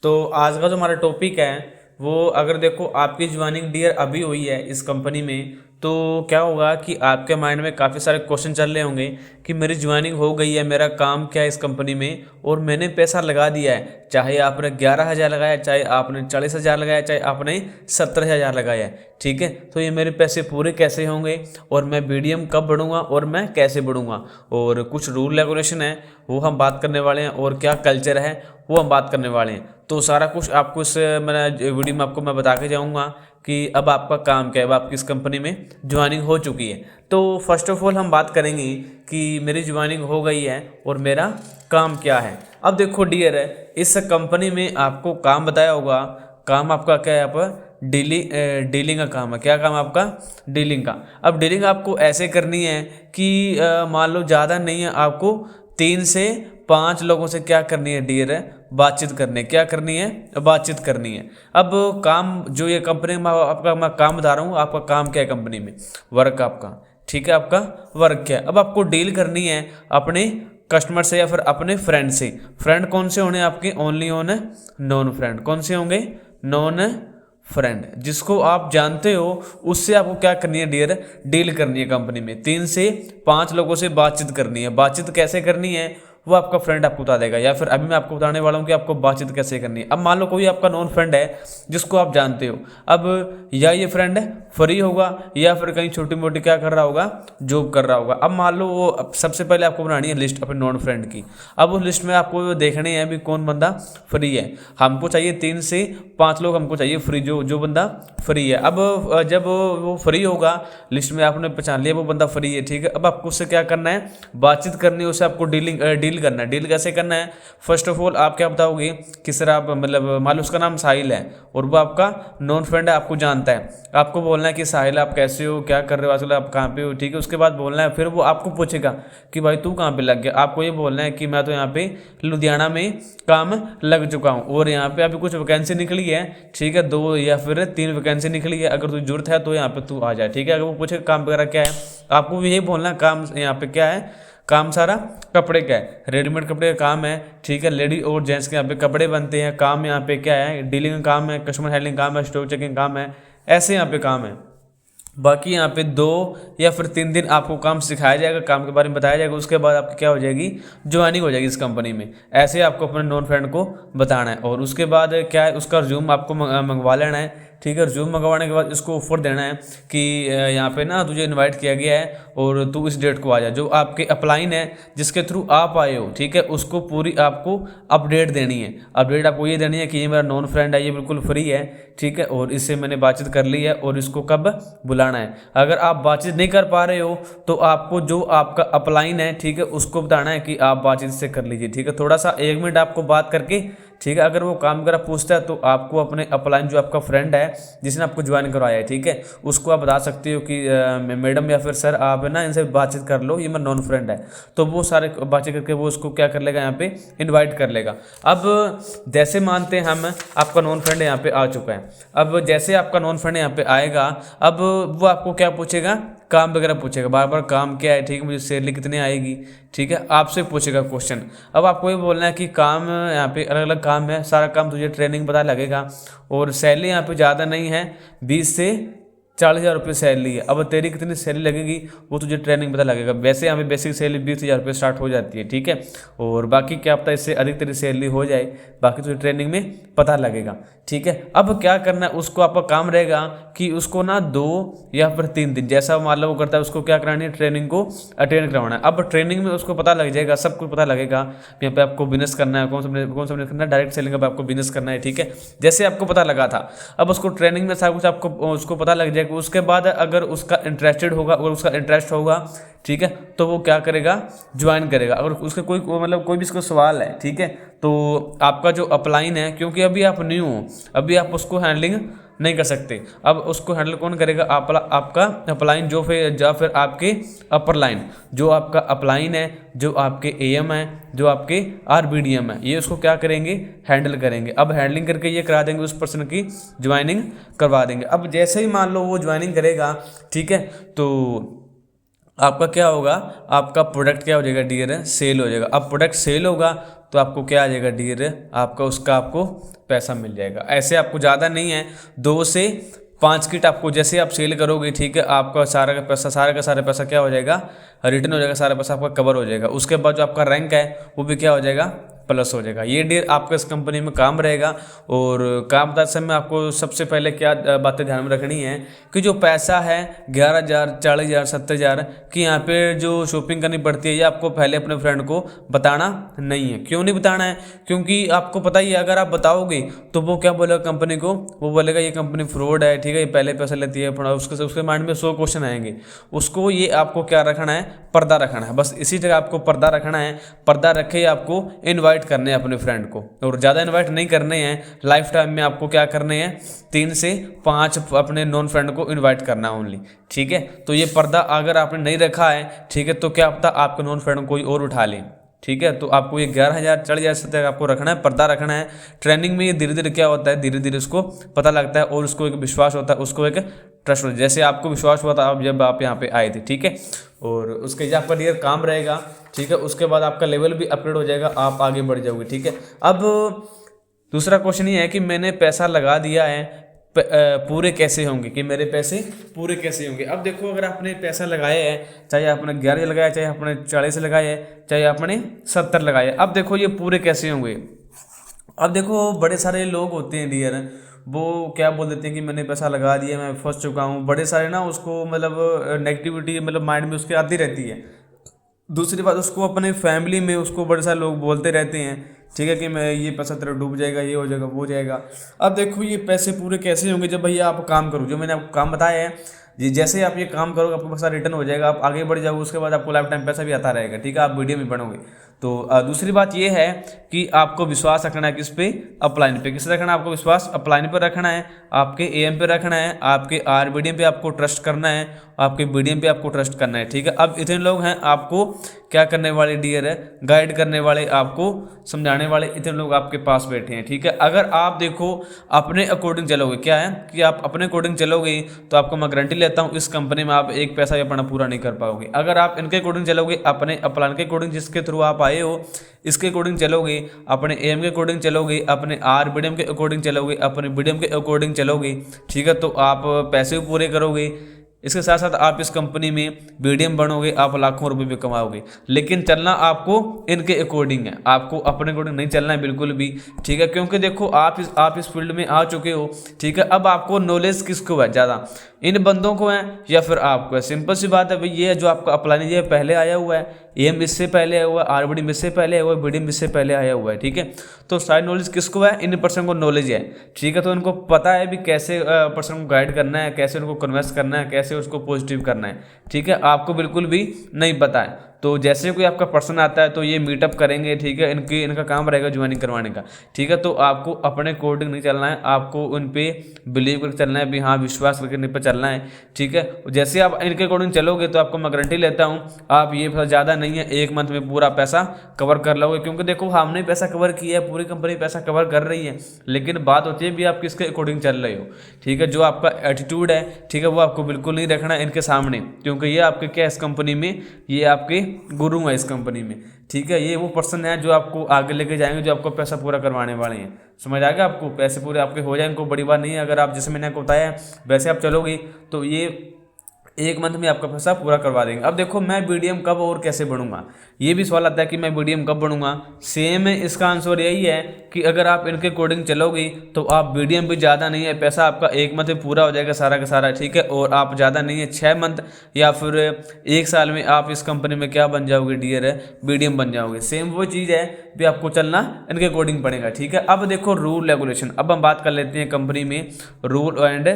तो आज का जो हमारा टॉपिक है वो अगर देखो आपकी ज्वाइनिंग डियर अभी हुई है इस कंपनी में, तो क्या होगा कि आपके माइंड में काफ़ी सारे क्वेश्चन चल रहे होंगे कि मेरी ज्वाइनिंग हो गई है, मेरा काम क्या है इस कंपनी में और मैंने पैसा लगा दिया है, चाहे आपने 11,000 लगाया, चाहे आपने 40,000 लगाया, चाहे आपने 70,000 लगाया है। ठीक है, तो ये मेरे पैसे पूरे कैसे होंगे और मैं बीडीएम कब बढ़ूंगा और मैं कैसे बढ़ूंगा, और कुछ रूल रेगुलेशन है वो हम बात करने वाले हैं, और क्या कल्चर है वो हम बात करने वाले हैं। तो सारा कुछ आपको इस मैंने वीडियो में आपको मैं बता के जाऊंगा कि अब आपका काम क्या है, अब आपकी इस कंपनी में ज्वाइनिंग हो चुकी है। तो फर्स्ट ऑफ ऑल हम बात करेंगे कि मेरी ज्वाइनिंग हो गई है और मेरा काम क्या है। अब देखो डियर, इस कंपनी में आपको काम बताया होगा, काम आपका क्या है, आप डीलिंग का काम है। क्या काम है आपका? डीलिंग का। अब डीलिंग आपको ऐसे करनी है कि मान लो ज़्यादा नहीं है, आपको 3 से 5 लोगों से क्या करनी है डियर, बातचीत करनी है। क्या करनी है? बातचीत करनी है। अब काम जो ये कंपनी में आपका मैं काम बता रहा हूँ, आपका काम क्या है कंपनी में, वर्क आपका। ठीक है, आपका वर्क क्या है। अब आपको डील करनी है अपने कस्टमर से या फिर अपने फ्रेंड से। फ्रेंड कौन से होने आपके? Only on non friend. कौन से होंगे? नॉन फ्रेंड, जिसको आप जानते हो उससे आपको क्या करनी है डियर, डील करनी है कंपनी में। 3 से 5 लोगों से बातचीत करनी है। बातचीत कैसे करनी है वो आपका फ्रेंड आपको बता देगा, या फिर अभी मैं आपको बताने वाला हूँ कि आपको बातचीत कैसे करनी है। अब मान लो कोई आपका नॉन फ्रेंड है जिसको आप जानते हो, अब या ये फ्रेंड फ्री होगा या फिर कहीं छोटी मोटी क्या कर रहा होगा, जॉब कर रहा होगा। अब मान लो वो, अब सबसे पहले आपको बनानी है लिस्ट अपने नॉन फ्रेंड की। अब उस लिस्ट में आपको देखने हैं भी कौन बंदा फ्री है। हमको चाहिए 3 से 5 लोग हमको चाहिए फ्री, जो बंदा फ्री है। अब जब वो फ्री होगा, लिस्ट में आपने पहचान लिया वो बंदा फ्री है, ठीक है। अब आपको उससे क्या करना है, बातचीत करनी है, उससे आपको डील करना है। डील कैसे करना है? फर्स्ट ऑफ ऑल आप क्या बताओगे कि सर आप, मतलब मान लो उसका नाम साहिल है और वो आपका नॉन फ्रेंड है, आपको जानता है। आपको बोलना है कि साहिल आप कैसे हो, क्या कर रहे हो आजकल, आप कहाँ पे हो, ठीक है। उसके बाद बोलना है, फिर वो आपको पूछेगा कि भाई तू कहाँ पे लग गया। आपको ये बोलना है कि मैं तो यहाँ पे लुधियाना में काम लग चुका हूँ और यहाँ पे अभी कुछ वैकेंसी निकली है, ठीक है, 2 या फिर 3 वैकेंसी निकली है, अगर तुझे जरूरत है तो यहाँ पे तू आ जाए, ठीक है। अगर वो पूछे काम वगैरह क्या है, आपको भी यही बोलना काम यहाँ पे क्या है, काम सारा कपड़े का है, रेडीमेड कपड़े का काम है, ठीक है। लेडी और जेंट्स के यहाँ पे कपड़े बनते हैं। काम यहाँ पे क्या है, डीलिंग का काम है, कस्टमर हैंडलिंग काम है, स्टॉक चेकिंग काम है, ऐसे यहाँ पे काम है। बाकी यहाँ पे 2 या फिर 3 दिन आपको काम सिखाया जाएगा, काम के बारे में बताया जाएगा, उसके बाद आपकी क्या हो जाएगी, ज्वाइनिंग हो जाएगी इस कंपनी में। ऐसे आपको अपने नॉन फ्रेंड को बताना है। और उसके बाद क्या है, उसका रिज्यूम आपको मंगवा लेना है, ठीक है। रिज्यूम मंगवाने के बाद इसको ऑफर देना है कि यहाँ पे ना तुझे इनवाइट किया गया है और तू इस डेट को आ जा। जो आपके अपलाइन है जिसके थ्रू आप आए हो, ठीक है, उसको पूरी आपको अपडेट देनी है। अपडेट आपको ये देनी है कि ये मेरा नॉन फ्रेंड है, ये बिल्कुल फ्री है, ठीक है, और इससे मैंने बातचीत कर ली है और इसको कब बुलाना है। अगर आप बातचीत नहीं कर पा रहे हो तो आपको जो आपका अपलाइन है, ठीक है, उसको बताना है कि आप बातचीत से कर लीजिए, ठीक है। थोड़ा सा 1 मिनट आपको बात करके, ठीक है, अगर वो काम वगैरह पूछता है तो आपको अपने अपलाइन जो आपका फ्रेंड है जिसने आपको ज्वाइन करवाया है, ठीक है, उसको आप बता सकते हो कि मैडम या फिर सर आप ना इनसे बातचीत कर लो, ये मेरा नॉन फ्रेंड है। तो वो सारे बातचीत करके वो उसको क्या कर लेगा, यहाँ पे इनवाइट कर लेगा। अब जैसे मानते हैं हम आपका नॉन फ्रेंड यहाँ पे आ चुका है। अब जैसे आपका नॉन फ्रेंड यहाँ पे आएगा, अब वो आपको क्या पूछेगा, काम वगैरह पूछेगा, बार बार काम क्या है, ठीक है, मुझे सैलरी कितनी आएगी, ठीक है, आपसे पूछेगा क्वेश्चन। अब आपको ये बोलना है कि काम यहाँ पे अलग अलग काम है, सारा काम तुझे ट्रेनिंग पता लगेगा और सैलरी यहाँ पे ज़्यादा नहीं है, 20 से 40 हज़ार रुपये सैलरी है। अब तेरी कितनी सैलरी लगेगी वो तुझे ट्रेनिंग पता लगेगा। वैसे यहाँ पे बेसिक सैलरी 20,000 रुपये स्टार्ट हो जाती है, ठीक है, और बाकी क्या पता इससे अधिक तेरी सैलरी हो जाए, बाकी तुझे ट्रेनिंग में पता लगेगा, ठीक है। अब क्या करना है, उसको आपका काम रहेगा कि उसको ना 2 या फिर 3 दिन, जैसा मान लो वो करता है, उसको क्या करानी है, ट्रेनिंग को अटेंड करवाना है। अब ट्रेनिंग में उसको पता लग जाएगा, सब कुछ पता लगेगा, यहाँ पे आपको बिजनेस करना है, कौन सा बिजनेस करना है, डायरेक्ट सेलिंग का आपको बिजनेस करना है, ठीक है, जैसे आपको पता लगा था। अब उसको ट्रेनिंग में सब कुछ आपको उसको पता लग जाएगा। उसके बाद अगर उसका इंटरेस्टेड होगा, अगर उसका इंटरेस्ट होगा, ठीक है, तो वो क्या करेगा, ज्वाइन करेगा। अगर उसके कोई मतलब कोई भी इसको सवाल है, ठीक है, तो आपका जो अपलाइन है, क्योंकि अभी आप न्यू हो, अभी आप उसको हैंडलिंग नहीं कर सकते। अब उसको हैंडल कौन करेगा, आपका अपलाइन, जो फिर आपके अपर लाइन, जो आपका अपलाइन है, जो आपके एएम है, जो आपके आरबीडीएम है, ये उसको क्या करेंगे, हैंडल करेंगे। अब हैंडलिंग करके ये करा देंगे, उस पर्सन की ज्वाइनिंग करवा देंगे। अब जैसे ही मान लो वो ज्वाइनिंग करेगा, ठीक है, तो आपका क्या होगा, आपका प्रोडक्ट क्या हो जाएगा डियर, सेल हो जाएगा। अब प्रोडक्ट सेल होगा तो आपको क्या आ जाएगा डियर, आपका उसका आपको पैसा मिल जाएगा। ऐसे आपको ज़्यादा नहीं है, 2 से 5 किट आपको जैसे आप सेल करोगे, ठीक है, आपका सारा का पैसा, सारा का सारा पैसा क्या हो जाएगा, रिटर्न हो जाएगा, सारा पैसा आपका कवर हो जाएगा। उसके बाद जो आपका रैंक है वो भी क्या हो जाएगा, प्लस हो जाएगा। ये डियर आपका इस कंपनी में काम रहेगा। और काम करते समय आपको सबसे पहले क्या बातें ध्यान में रखनी है कि जो पैसा है 11,000, 40,000, 70,000 की यहाँ पे जो शॉपिंग करनी पड़ती है, ये आपको पहले अपने फ्रेंड को बताना नहीं है। क्यों नहीं बताना है, क्योंकि आपको पता ही है अगर आप बताओगे तो वो क्या बोलेगा कंपनी को, वो बोलेगा ये कंपनी फ्रॉड है, ठीक है, ये पहले पैसा लेती है, उसके माइंड में 100 क्वेश्चन आएंगे। उसको ये आपको क्या रखना है, पर्दा रखना है। बस इसी जगह आपको पर्दा रखना है। पर्दा रखे आपको इनवाइट करने हैं अपने फ्रेंड को, और ज़्यादा इनवाइट नहीं करने हैं। लाइफ टाइम में आपको क्या करने हैं, 3 से 5 अपने नॉन फ्रेंड को इनवाइट करना है ओनली, ठीक है। तो ये पर्दा अगर आपने नहीं रखा है, ठीक है, तो क्या पता आपके नॉन फ्रेंड कोई और उठा ले, ठीक है। तो आपको ये 11,000, 40,000 तक आपको रखना है, पर्दा रखना है। ट्रेनिंग में ये धीरे धीरे क्या होता है, धीरे धीरे उसको पता लगता है और उसको एक विश्वास होता है, उसको एक ट्रस्ट होता है। जैसे आपको विश्वास हुआ था आप जब आप यहाँ पे आए थे, ठीक है। और उसके लिए आपका डियर काम रहेगा, ठीक है। उसके बाद आपका लेवल भी अपग्रेड हो जाएगा, आप आगे बढ़ जाओगे, ठीक है। अब दूसरा क्वेश्चन ये है कि मैंने पैसा लगा दिया है, पूरे कैसे होंगे, कि मेरे पैसे पूरे कैसे होंगे। अब देखो अगर आपने पैसा लगाया है, चाहे आपने 11 लगाया, चाहे आपने 40 लगाया है, चाहे आपने 70 लगाया, अब देखो ये पूरे कैसे होंगे। अब देखो बड़े सारे लोग होते हैं डियर, वो क्या बोल देते हैं कि मैंने पैसा लगा दिया, मैं फंस चुका हूँ। बड़े सारे ना उसको मतलब नेगेटिविटी मतलब माइंड में उसके आती रहती है। दूसरी बात, उसको अपने फैमिली में उसको बड़े सारे लोग बोलते रहते हैं, ठीक है, कि मैं ये पैसा तेरा डूब जाएगा, ये हो जाएगा, वो हो जाएगा। अब देखो ये पैसे पूरे कैसे होंगे, जब भैया आप काम करो, जो मैंने आपको काम बताया है, जी जैसे ही आप ये काम करोगे आपको पैसा रिटर्न हो जाएगा, आप आगे बढ़ जाओगे, उसके बाद आपको लाइफ टाइम पैसा भी आता रहेगा, ठीक है, आप वीडियो में बनोगे। तो दूसरी बात ये है कि आपको विश्वास रखना है किस पे, अपलाइन पे। किस रखना है आपको विश्वास, अपलाइन पे रखना है, आपके एएम पे रखना है, आपके आरबीडीएम पे आपको ट्रस्ट करना है, आपके बीडीएम पे आपको ट्रस्ट करना है, ठीक है। अब इतने लोग हैं आपको क्या करने वाले डियर है, गाइड करने वाले, आपको समझाने वाले, इतने लोग आपके पास बैठे हैं, ठीक है। अगर आप देखो अपने अकॉर्डिंग चलोगे, क्या है कि आप अपने अकॉर्डिंग चलोगे, तो आपको मैं गारंटी लेता हूँ इस कंपनी में आप एक पैसा भी अपना पूरा नहीं कर पाओगे। अगर आप इनके अकॉर्डिंग चलोगे, अपने प्लान के अकॉर्डिंग, जिसके थ्रू आप आए हो इसके अकॉर्डिंग चलोगे, अपने एम के अकॉर्डिंग चलोगे, अपने आर बीडीएम के अकॉर्डिंग चलोगे, अपने बीडीएम के अकॉर्डिंग चलोगे, ठीक है, तो आप पैसे भी पूरे करोगे। इसके साथ साथ आप इस कंपनी में बीडीएम बनोगे, आप लाखों रुपए भी कमाओगे। लेकिन चलना आपको इनके अकॉर्डिंग है, आपको अपने अकॉर्डिंग नहीं चलना है बिल्कुल भी, ठीक है। क्योंकि देखो आप इस फील्ड में आ चुके हो, ठीक है। अब आपको नॉलेज किसको है ज़्यादा, इन बंदों को है या फिर आपको है। सिंपल सी बात है भाई, ये जो आपका अप्लाई ये पहले आया हुआ है, एम इससे पहले आया हुआ है, आरबीडी इससे पहले आया हुआ है, बीडीएम इससे पहले आया हुआ है, ठीक है। तो सारी नॉलेज किसको है, इन पर्सन को नॉलेज है, ठीक है। तो उनको पता है भी कैसे पर्सन को गाइड करना है, कैसे उनको कन्वर्स करना है, कैसे उसको पॉजिटिव करना है, ठीक है। आपको बिल्कुल भी नहीं पता है, तो जैसे कोई आपका पर्सन आता है तो ये मीटअप करेंगे, ठीक है। इनका काम रहेगा ज्वाइनिंग करवाने का, ठीक है। तो आपको अपने अकॉर्डिंग नहीं चलना है, आपको उन पे बिलीव करके चलना है, भी हाँ विश्वास करके इन पर चलना है, ठीक है। जैसे आप इनके अकॉर्डिंग चलोगे तो आपको मैं गारंटी लेता हूँ आप ये ज़्यादा नहीं है 1 मंथ में पूरा पैसा कवर कर लोगे। क्योंकि देखो हमने पैसा कवर किया है, पूरी कंपनी पैसा कवर कर रही है, लेकिन बात होती है भी आप किसके अकॉर्डिंग चल रहे हो, ठीक है। जो आपका एटीट्यूड है, ठीक है, वो आपको बिल्कुल नहीं रखना है इनके सामने, क्योंकि ये आपके क्या इस कंपनी में, ये आपके गुरु है इस कंपनी में, ठीक है। ये वो पर्सन है जो आपको आगे लेके जाएंगे, जो आपको पैसा पूरा करवाने वाले हैं। समझ आ गया आपको, पैसे पूरे आपके हो जाएंगे, कोई बड़ी बात नहीं है। अगर आप जैसे मैंने आपको बताया वैसे आप चलोगे तो ये 1 मंथ में आपका पैसा पूरा करवा देंगे। अब देखो मैं बीडीएम कब और कैसे बनूंगा, ये भी सवाल आता है कि मैं बीडीएम कब बनूंगा। सेम है, इसका आंसर यही है कि अगर आप इनके कोडिंग चलोगे तो आप बीडीएम भी ज़्यादा नहीं है, पैसा आपका 1 मंथ में पूरा हो जाएगा सारा का सारा, ठीक है। और आप ज़्यादा नहीं है 6 मंथ या फिर 1 साल में आप इस कंपनी में क्या बन जाओगे डियर है, बीडीएम बन जाओगे। सेम वो चीज़ है भी आपको चलना इनके कोडिंग पड़ेगा, ठीक है। अब देखो रूल रेगुलेशन, अब हम बात कर लेते हैं कंपनी में रूल एंड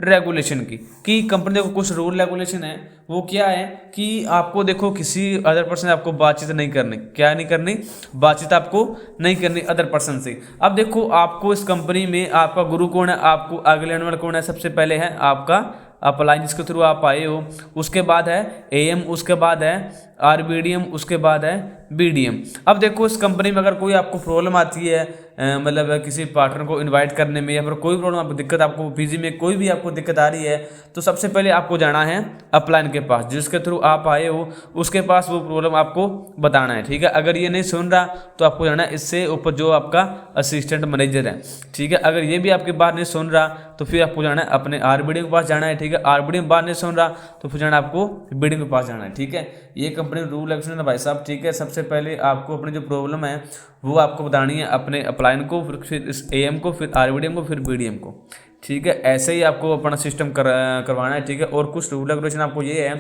रेगुलेशन की, कि कंपनी देखो कुछ रूल रेगुलेशन है। वो क्या है कि आपको देखो किसी अदर पर्सन से आपको बातचीत नहीं करनी, क्या नहीं करनी, बातचीत आपको नहीं करनी अदर पर्सन से। अब देखो आपको इस कंपनी में आपका गुरु कौन है, आपको आगे लेने वाला कौन है, सबसे पहले है आपका अपलाइन जिसके थ्रू आप आए हो, उसके बाद है एएम, उसके बाद है आरबीडीएम, उसके बाद है बीडीएम। अब देखो इस कंपनी में अगर कोई आपको प्रॉब्लम आती है मतलब किसी पार्टनर को इनवाइट करने में, या फिर कोई प्रॉब्लम आपको दिक्कत, आपको पीजी में कोई भी आपको दिक्कत आ रही है, तो सबसे पहले आपको जाना है अपलाइन के पास, जिसके थ्रू आप आए हो उसके पास वो प्रॉब्लम आपको बताना है, ठीक है। अगर ये नहीं सुन रहा तो आपको जाना है इससे ऊपर जो आपका असिस्टेंट मैनेजर है, ठीक है। अगर ये भी आपकी बात नहीं सुन रहा तो फिर आपको जाना है अपने आरबीडी के पास जाना है, ठीक है। आरबीडी में बात नहीं सुन रहा तो फिर जाना है आपको बीडी के पास जाना है, ठीक है। ये कंपनी रूल रेगुलेशन है भाई साहब, ठीक है। सबसे पहले आपको अपनी जो प्रॉब्लम है वो आपको बतानी है अपने अपलाइन को, फिर इस एएम को, फिर आरबीडीएम को, फिर बीडीएम को, ठीक है। ऐसे ही आपको अपना सिस्टम करवाना है, ठीक है। और कुछ रूल रेगुलेशन आपको ये है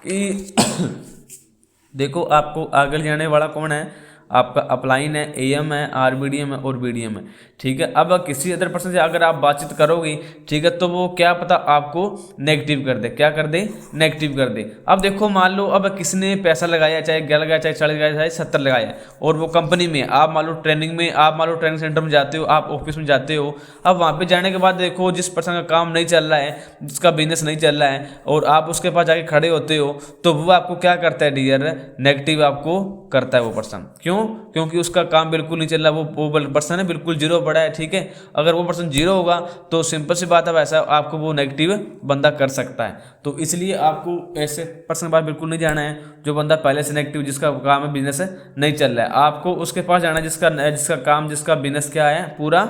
कि देखो आपको आगे जाने वाला कौन है, आपका अपलाइन है, एएम है, आरबीडीएम है और बीडीएम है, ठीक है। अब किसी अदर पर्सन से अगर आप बातचीत करोगे, ठीक है, तो वो क्या पता आपको नेगेटिव कर दे, क्या कर दे, नेगेटिव कर दे। अब देखो मान लो अब किसने पैसा लगाया, चाहे 11 लगाया, चाहे 40 लगाया, चाहे 70 लगाया, और वो कंपनी में आप मान लो ट्रेनिंग में, आप मान लो ट्रेनिंग सेंटर में जाते हो, आप ऑफिस में जाते हो। अब वहाँ पे जाने के बाद देखो जिस पर्सन का काम नहीं चल रहा है, जिसका बिजनेस नहीं चल रहा है, और आप उसके पास जाके खड़े होते हो, तो वो आपको क्या करता है डियर, नेगेटिव आपको करता है वो पर्सन। क्यों? क्योंकि उसका काम बिल्कुल नहीं चल रहा, वो पर्सन है बिल्कुल जीरो पड़ा है, ठीक है। अगर वो पर्सन जीरो होगा तो सिंपल सी बात है वैसा आपको वो नेगेटिव बंदा कर सकता है। तो इसलिए आपको ऐसे पर्सन के पास बिल्कुल नहीं जाना है जो बंदा पहले से नेगेटिव, जिसका काम है बिजनेस नहीं चल रहा है। आपको उसके पास जाना है जिसका काम, जिसका बिजनेस क्या है, पूरा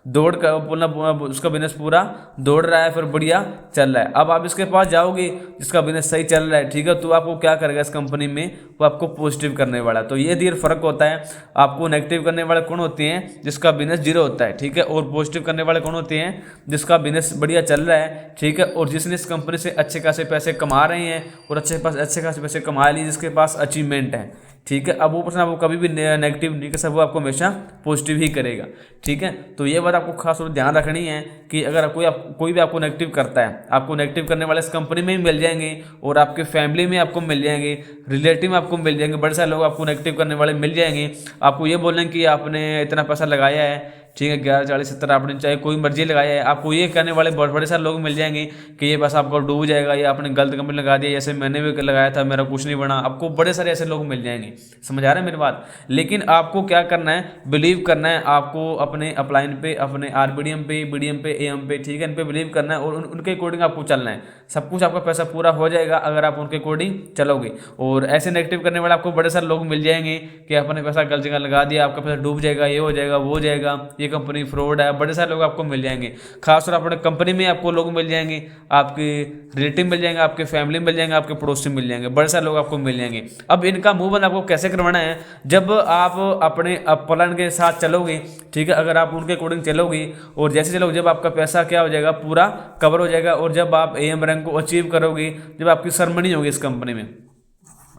दौड़ का बोलना, उसका बिजनेस पूरा दौड़ रहा है, फिर बढ़िया चल रहा है। अब आप इसके पास जाओगे जिसका बिजनेस सही चल रहा है, ठीक है, तो आपको क्या करेगा इस कंपनी में, वो आपको पॉजिटिव करने वाला है। तो ये धीरे फर्क होता है। आपको नेगेटिव करने वाले कौन होते हैं, जिसका बिजनेस जीरो होता है, ठीक है, और पॉजिटिव करने वाले कौन होते हैं, जिसका बिजनेस बढ़िया चल रहा है, ठीक है, और जिसने इस कंपनी से अच्छे खासे पैसे कमा रहे हैं और अच्छे खासे पैसे कमा लिए, जिसके पास अचीवमेंट है, ठीक है। अब वो पर्सन आपको कभी भी नेगेटिव नहीं कर सकता, वो आपको हमेशा पॉजिटिव ही करेगा, ठीक है। तो ये बात आपको खास तौर पर ध्यान रखनी है कि अगर कोई भी आपको नेगेटिव करता है, आपको नेगेटिव करने वाले इस कंपनी में ही मिल जाएंगे, और आपके फैमिली में आपको मिल जाएंगे, रिलेटिव में आपको मिल जाएंगे, बड़े सारे लोग आपको नेगेटिव करने वाले मिल जाएंगे। आपको ये बोलेंगे कि आपने इतना पैसा लगाया है, ठीक है, 11, 40, 70 आपने चाहे कोई मर्जी लगाया है, आपको ये करने वाले बहुत बड़े सारे लोग मिल जाएंगे कि ये बस आपको डूब जाएगा, या आपने गलत कंपनी लगा दिया, जैसे मैंने भी लगाया था मेरा कुछ नहीं बना। आपको बड़े सारे ऐसे लोग मिल जाएंगे, समझ आ रहा है मेरी बात। लेकिन आपको क्या करना है, बिलीव करना है, आपको अपने अपलाइन पे, अपने आरबीडीएम पे, बीडीएम पे, एएम पे, ठीक है, इन पे बिलीव करना है, और उनके अकॉर्डिंग आपको चलना है। सब कुछ आपका पैसा पूरा हो जाएगा अगर आप उनके अकॉर्डिंग चलोगे। और ऐसे नेगेटिव करने वाले आपको बड़े सारे लोग मिल जाएंगे कि आपने पैसा गलत जगह लगा दिया, आपका पैसा डूब जाएगा, ये हो जाएगा, वो हो जाएगा, ये कंपनी फ्रॉड है, बड़े सारे लोग आपको मिल जाएंगे। खासतौर अपने कंपनी में आपको लोग मिल जाएंगे, आपके रिलेटिव मिल जाएंगे, आपके फैमिली मिल जाएंगे, आपके पड़ोसी मिल जाएंगे, बड़े सारे लोग आपको मिल जाएंगे। अब इनका मुंह बंद आपको कैसे करवाना है, जब आप अपने अपलाइन के साथ चलोगे, ठीक है, अगर आप उनके अकॉर्डिंग चलोगे और जैसे चलोगे, जब आपका पैसा क्या हो जाएगा, पूरा कवर हो जाएगा, और जब आप एएम रैंक को अचीव करोगे, जब आपकी सेरेमनी होगी इस कंपनी में,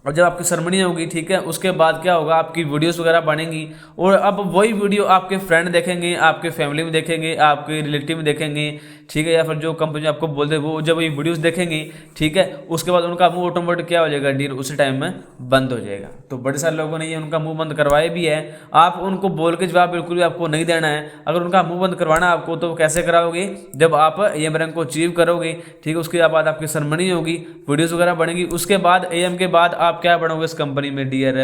और जब आपकी सेरेमनी होगी, ठीक है, उसके बाद क्या होगा, आपकी वीडियोस वगैरह बनेंगी, और अब वही वीडियो आपके फ्रेंड देखेंगे, आपके फैमिली में देखेंगे, आपके रिलेटिव में देखेंगे, ठीक है, या फिर जो कंपनी आपको बोलते हैं वो जब ये वीडियोस देखेंगे, ठीक है, उसके बाद उनका मुंह ऑटोमेटिक क्या हो जाएगा डील, उसी टाइम में बंद हो जाएगा। तो बड़े सारे लोगों ने ये उनका मुंह बंद करवाए भी है। आप उनको बोल के जवाब बिल्कुल भी आपको नहीं देना है। अगर उनका मुंह बंद करवाना आपको, तो कैसे कराओगे, जब आप एएम रैंक को अचीव करोगे, ठीक है, उसके बाद आपकी सेरेमनी होगी, वीडियोस वगैरह बनेगी, उसके बाद एएम के बाद आप क्या बनोगे इस कंपनी में डियर,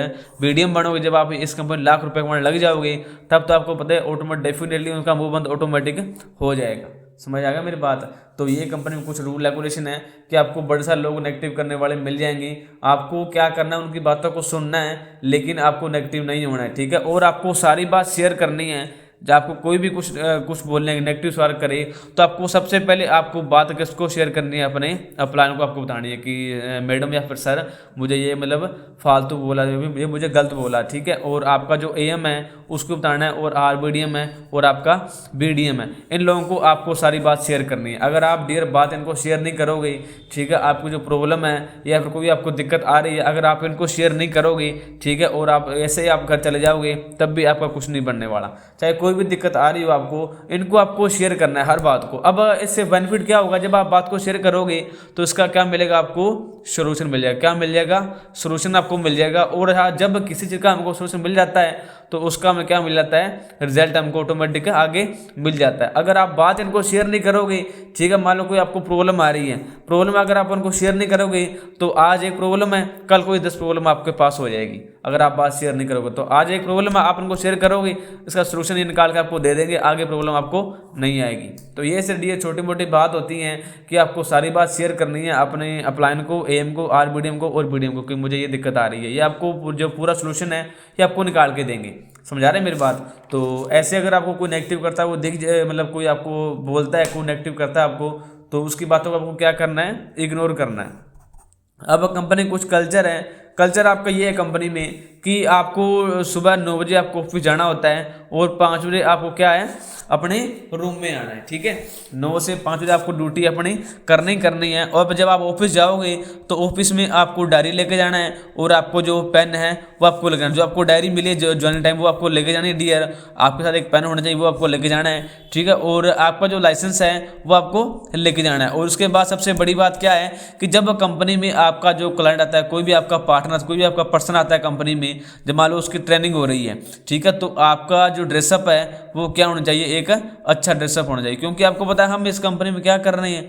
बीडीएम बनोगे। जब आप इस कंपनी लाख रुपए कमाने लग जाओगे, तब तो आपको पता है ऑटोमेटिक डेफिनेटली उनका मुंह बंद ऑटोमेटिक हो जाएगा। समझ आ गया मेरी बात। तो ये कंपनी में कुछ रूल रेगुलेशन है कि आपको बड़े सारे लोग नेगेटिव करने वाले मिल जाएंगे। आपको क्या करना है, उनकी बातों को सुनना है, लेकिन आपको नेगेटिव नहीं होना है, ठीक है। और आपको सारी बात शेयर करनी है। जब आपको कोई भी कुछ बोलने नेगेटिव सवाल करे, तो आपको सबसे पहले आपको बात किसको शेयर करनी है, अपने अपलाइन को आपको बतानी है कि मैडम या फिर सर मुझे ये मतलब फालतू बोला, ये मुझे गलत बोला, ठीक है। और आपका जो एएम है उसको बताना है, और आरबीडीएम है, और आपका बीडीएम है, इन लोगों को आपको सारी बात शेयर करनी है। अगर आप डियर बात इनको शेयर नहीं करोगे, ठीक है, आपको जो प्रॉब्लम है या फिर कोई आपको दिक्कत आ रही है, अगर आप इनको शेयर नहीं करोगे, ठीक है, और आप ऐसे ही आप घर चले जाओगे, तब भी आपका कुछ नहीं बनने वाला। चाहे कोई भी दिक्कत आ रही हो आपको, इनको आपको शेयर करना है हर बात को। अब इससे बेनिफिट क्या होगा, जब आप बात को शेयर करोगे तो इसका क्या मिलेगा, आपको सोल्यूशन मिल जाएगा। क्या मिल जाएगा, सोल्यूशन आपको मिल जाएगा। और हाँ, जब किसी चीज़ का हमको सोल्यूशन मिल जाता है तो उसका हमें क्या मिल जाता है, रिजल्ट हमको ऑटोमेटिक आगे मिल जाता है। अगर आप बात इनको शेयर नहीं करोगे, ठीक है, मान लो कोई आपको प्रॉब्लम आ रही है, प्रॉब्लम अगर आप उनको शेयर नहीं करोगे तो आज एक प्रॉब्लम है, कल कोई 10 प्रॉब्लम आपके पास हो जाएगी। अगर आप बात शेयर नहीं करोगे तो आज एक प्रॉब्लम है, आप उनको शेयर करोगे, इसका सोल्यूशन ये निकाल के आपको दे देंगे, आगे प्रॉब्लम आपको नहीं आएगी। तो ये सर ये छोटी मोटी बात होती हैं कि आपको सारी बात शेयर करनी है अपने अपलाइन को, एएम को, आरबीडीएम को और बीडीएम को, कि मुझे ये दिक्कत आ रही है, ये आपको जो पूरा सोल्यूशन है ये आपको निकाल के देंगे। समझा रहे हैं मेरी बात? तो ऐसे अगर आपको कोई नेगेटिव करता है, वो दिख जाए, मतलब कोई आपको बोलता है, कोई नेगेटिव करता है आपको, तो उसकी बातों को आपको क्या करना है, इग्नोर करना है। अब कंपनी कुछ कल्चर है, कल्चर आपका ये है कंपनी में कि आपको सुबह 9 बजे आपको ऑफिस जाना होता है और 5 बजे आपको क्या है, अपने रूम में आना है। ठीक है, 9 से 5 बजे आपको ड्यूटी अपनी करनी है। और जब आप ऑफिस जाओगे तो ऑफिस में आपको डायरी लेके जाना है और आपको जो पेन है वो आपको लेके जाना है। जो आपको डायरी मिली है जो ज्वाइनिंग टाइम, वो आपको लेके जानी है डियर, आपके साथ एक पेन होना चाहिए, वो आपको लेके जाना है। ठीक है, और आपका जो लाइसेंस है वो आपको लेके जाना है। और उसके बाद सबसे बड़ी बात क्या है कि जब कंपनी में आपका जो क्लाइंट आता है, कोई भी आपका पार्टनर, कोई भी आपका पर्सन आता है कंपनी में, जब मान लो उसकी ट्रेनिंग हो रही है, ठीक है, तो आपका जो ड्रेसअप है वो क्या होना चाहिए, एक अच्छा ड्रेसअप होना चाहिए। क्योंकि आपको पता है हम इस कंपनी में क्या कर रहे हैं,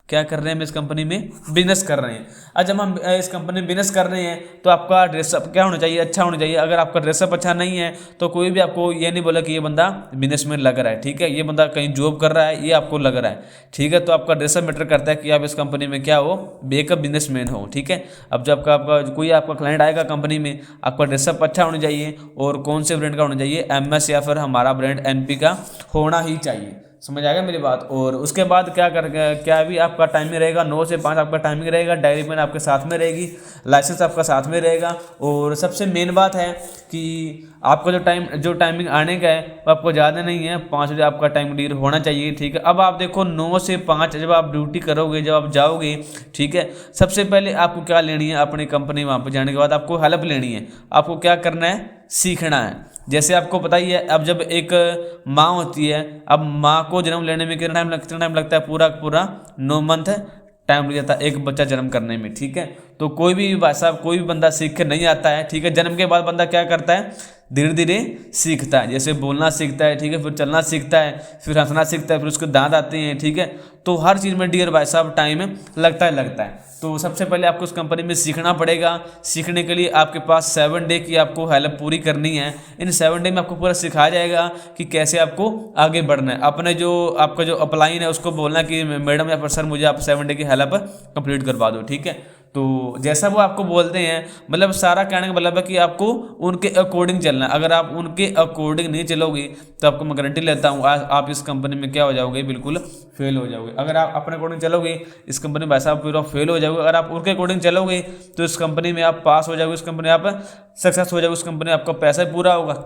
हम इस कंपनी में बिजनेस कर रहे हैं। आज जब हम इस कंपनी में बिजनेस कर रहे हैं तो आपका ड्रेसअप क्या होना चाहिए, अच्छा होना चाहिए। अगर आपका ड्रेसअप अच्छा नहीं है तो कोई भी आपको ये नहीं बोला कि ये बंदा बिजनेसमैन लग रहा है, ठीक है, ये बंदा कहीं जॉब कर रहा है, ये आपको लग रहा है। ठीक है, तो आपका ड्रेसअप मैटर करता है कि आप इस कंपनी में क्या हो, एक बिजनेसमैन हो। ठीक है, अब जब आपका कोई आपका क्लाइंट आएगा कंपनी में, आपका ड्रेसअप अच्छा होना चाहिए और कौन से ब्रांड का होना चाहिए, एमएस या फिर हमारा ब्रांड एनपी का होना ही चाहिए। समझ आ गया मेरी बात? और उसके बाद क्या भी आपका टाइमिंग रहेगा, 9 से 5 आपका टाइमिंग रहेगा, डायरी पेन आपके साथ में रहेगी, लाइसेंस आपका साथ में रहेगा। और सबसे मेन बात है कि आपका जो टाइमिंग आने का है वो आपको ज़्यादा नहीं है, 5 बजे आपका टाइम डील होना चाहिए। ठीक है, अब आप देखो 9 से 5 जब आप ड्यूटी करोगे, जब आप जाओगे, ठीक है, सबसे पहले आपको क्या लेनी है, अपनी कंपनी वहाँ पर जाने के बाद आपको हेल्प लेनी है। आपको क्या करना है, सीखना है। जैसे आपको पता ही है, अब जब एक माँ होती है, अब माँ को जन्म लेने में कितना टाइम लगता है, पूरा 9 मंथ टाइम लग जाता है एक बच्चा जन्म करने में। ठीक है, तो कोई भी भाषा कोई भी बंदा सीख के नहीं आता है। ठीक है, जन्म के बाद बंदा क्या करता है, धीरे धीरे सीखता है, जैसे बोलना सीखता है, ठीक है, फिर चलना सीखता है, फिर हंसना सीखता है, फिर उसके दांत आते हैं। ठीक है, तो हर चीज़ में डियर भाई साहब टाइम लगता है। तो सबसे पहले आपको उस कंपनी में सीखना पड़ेगा। सीखने के लिए आपके पास 7 डे की आपको हेल्प पूरी करनी है। इन 7 डे में आपको पूरा सिखाया जाएगा कि कैसे आपको आगे बढ़ना है। अपने जो आपका जो अपलाइन है उसको बोलना कि मैडम या फिर सर मुझे आप 7 डे की हेल्प कंप्लीट करवा दो। ठीक है, तो जैसा वो आपको बोलते हैं, मतलब सारा कहने का मतलब है कि आपको उनके अकॉर्डिंग चलना है। अगर आप उनके अकॉर्डिंग नहीं चलोगे तो आपको मैं गारंटी लेता हूँ आप इस कंपनी में क्या हो जाओगे, बिल्कुल फेल हो जाओगे। अगर आप अपने अकॉर्डिंग चलोगे इस कंपनी में वैसा पूरा फेल हो जाओगे। अगर आप उनके अकॉर्डिंग चलोगे तो इस कंपनी में आप पास हो जाओगे, इस कंपनी में आप सक्सेस हो जाओगे, उस कंपनी में आपका पैसा पूरा होगा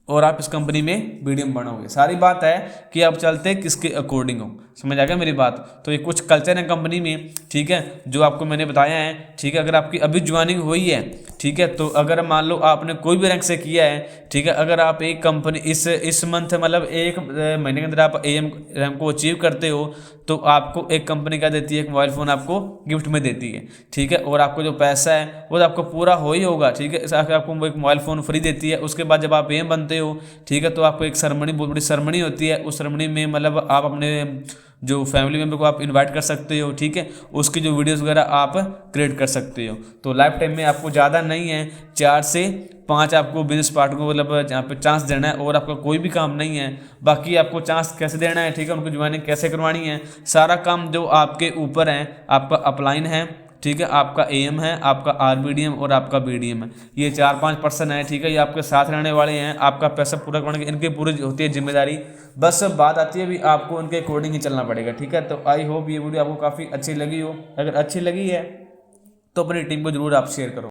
और आप इस कंपनी में बीडीएम बनोगे। सारी बात है कि आप चलते किसके अकॉर्डिंग हो। समझ आ गया मेरी बात? तो ये कुछ कल्चर है कंपनी में, ठीक है, जो आपको मैंने बताया है। ठीक है, अगर आपकी अभी ज्वाइनिंग हुई है, ठीक है, तो अगर मान लो आपने कोई भी रैंक से किया है, ठीक है, अगर आप एक कंपनी इस मंथ मतलब एक महीने के अंदर आप एएम रैंक को अचीव करते हो तो आपको एक कंपनी क्या देती है, एक मोबाइल फ़ोन आपको गिफ्ट में देती है। ठीक है, और आपको जो पैसा है वो आपको पूरा हो ही होगा। ठीक है, आपको एक मोबाइल फ़ोन फ्री देती है। उसके बाद जब आप एएम बनते हो, ठीक है, तो आपको एक सेरेमनी, बहुत बड़ी सेरेमनी होती है। उस सेरेमनी में मतलब आप अपने जो फैमिली मेम्बर को आप इनवाइट कर सकते हो। ठीक है, उसकी जो वीडियोस वगैरह आप क्रिएट कर सकते हो। तो लाइफ टाइम में आपको ज़्यादा नहीं है, 4 से 5 आपको बिजनेस पार्टनर को मतलब जहाँ पे चांस देना है और आपका कोई भी काम नहीं है। बाकी आपको चांस कैसे देना है, ठीक है, उनको ज्वाइनिंग कैसे करवानी है, सारा काम जो आपके ऊपर है। आपका अपलाइन है, ठीक है, आपका एएम है, आपका आरबीडीएम और आपका बीडीएम है। ये 4-5 पर्सन है, ठीक है, ये आपके साथ रहने वाले हैं। आपका पैसा पूरा करने की इनकी पूरी होती है जिम्मेदारी। बस बात आती है भी आपको उनके अकॉर्डिंग ही चलना पड़ेगा। ठीक है, तो आई होप ये वीडियो आपको काफ़ी अच्छी लगी हो। अगर अच्छी लगी है तो अपनी टीम को जरूर आप शेयर करो।